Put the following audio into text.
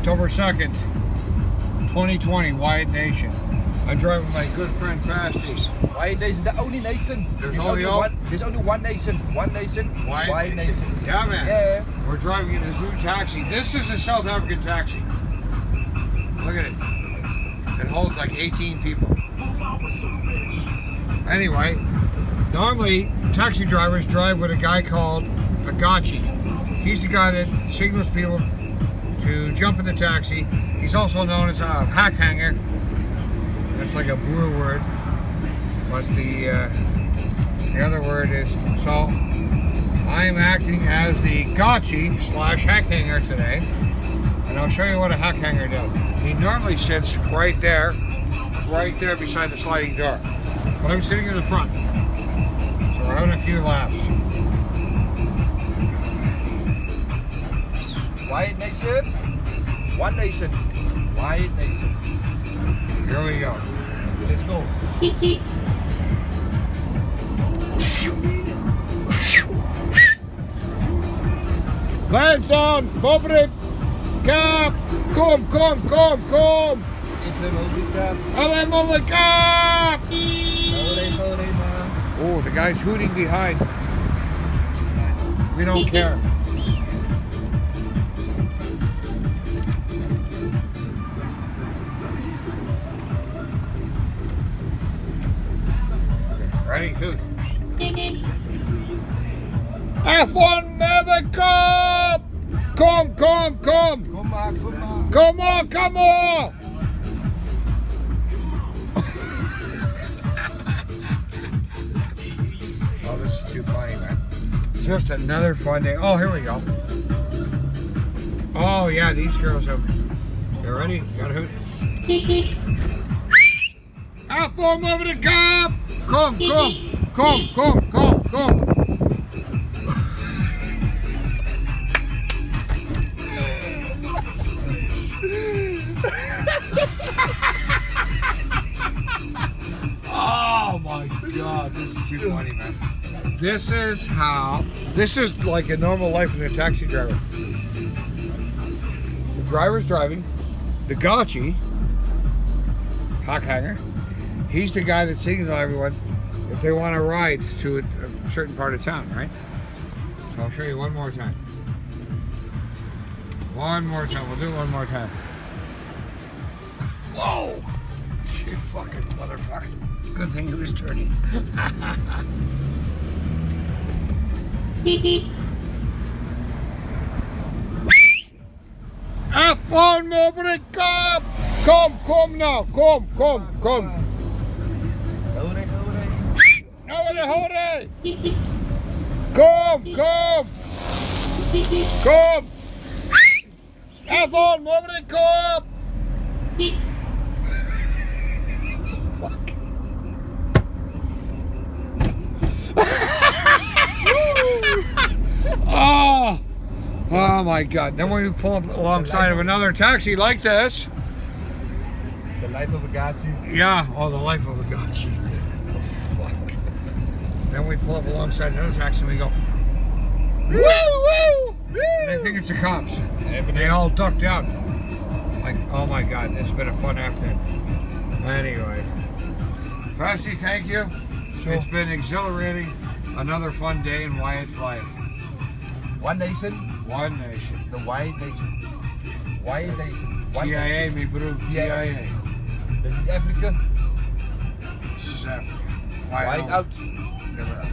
October 2nd, 2020, Wyatt Nation. I'm driving my good friend Fasties. Wyatt Nation, the only nation. There's only one nation. One nation. Wyatt Nation. Yeah, man. Yeah. We're driving in this new taxi. This is a South African taxi. Look at it. It holds like 18 people. Anyway, normally taxi drivers drive with a guy called a Gaatjie. He's the guy that signals people to jump in the taxi. He's also known as a hack hanger. That's like a Boer word, but the other word is, so I'm acting as the Gaatjie / hack hanger today, and I'll show you what a hack hanger does. He normally sits right there beside the sliding door, but I'm sitting in the front, so we're having a few laughs. Wyatt Nation. One nation. Wyatt Nation. Here we go. Let's go. Lights on, Bobbert, Kap, kom. Ik ben wel die kap. Alleen op de Kap! Hold it, man. Oh, the guy's hooting behind. We don't care. Ready? Hoot. F1 never come! Kom! Kom maar. Come on! Oh, this is too funny, man. Just another fun day. Oh, here we go. Oh, yeah, these girls have... You ready? You got a hoot? F1 over the Kap! Kom! Oh my God, this is too funny, man. This is like a normal life of a taxi driver. The driver's driving, the Gaatjie, hack hanger, he's the guy that signals everyone if they want to ride to a certain part of town, right? So I'll show you one more time. We'll do it one more time. Whoa! You fucking motherfucker. Good thing he was turning. F1 over the Kap! Kom now! Kom! Hold it. Hold it! Kom! F1 over the Kap! Fuck. Oh my God. Then when we pull up alongside of another taxi like this. The life of a Gaatjie. Yeah, the life of a Gaatjie. Oh, fuck. Then we pull up alongside another taxi and we go, woo! And they think it's the cops. And they all ducked out. Like, oh my God, it's been a fun afternoon. Anyway. Fasty, thank you. Sure. It's been exhilarating. Another fun day in Wyatt's life. One nation. One nation. The Wyatt Nation. Wyatt Nation. TIA, me bro. TIA. This is Africa. This is Africa. Wyatt out. Never out.